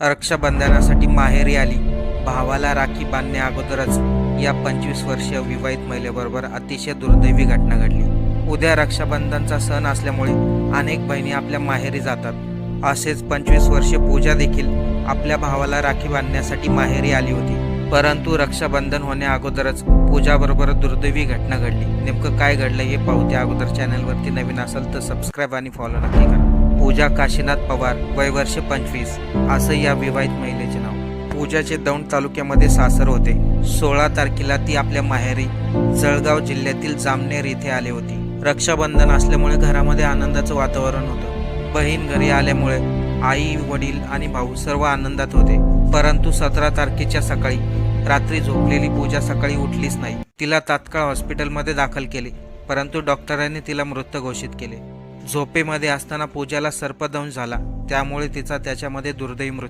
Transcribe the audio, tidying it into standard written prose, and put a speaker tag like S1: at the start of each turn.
S1: रक्षाबंधनासाठी माहेरी आली. भावाला राखी बांधण्या अगोदरच या 25 वर्षीय विवाहित महिलेबरोबर अतिशय दुर्दैवी घटना घडली. उद्या रक्षाबंधनचा सण असल्यामुळे अनेक बहिणी आपल्या माहेरी जातात. असेच 25 वर्षीय पूजा देखील आपल्या भावाला राखी बांधण्यासाठी माहेरी आली होती. परंतु रक्षाबंधन होण्या अगोदरच पूजाबरोबर दुर्दैवी घटना घडली. नेमकं काय घडलं हे पाहू. त्या अगोदर चॅनलवरती नवीन असेल तर सबस्क्राईब आणि फॉलो नक्की करा. पूजा काशीनाथ पवार, वय वर्ष 25, असं या विवाहित महिलेचे नाव. पूजाचे दौंड तालुक्यामध्ये सासर होते. 16 तारखेला ती आपल्या माहेरी जळगाव जिल्ह्यातील जामनेर इथे आली होती. रक्षाबंधन असल्यामुळे घरामध्ये आनंदाचं वातावरण होतं. बहीण घरी आल्यामुळे आई, वडील आणि भाऊ सर्व आनंदात होते. परंतु 17 तारखेच्या सकाळी रात्री झोपलेली पूजा सकाळी उठलीच नाही. तिला तात्काळ हॉस्पिटलमध्ये दाखल केले, परंतु डॉक्टरांनी तिला मृत घोषित केले. झोपेमध्ये असताना पूजाला सर्पदंश झाला, त्यामुळे तिचा त्याच्यामध्ये दुर्दैवी मृत्यू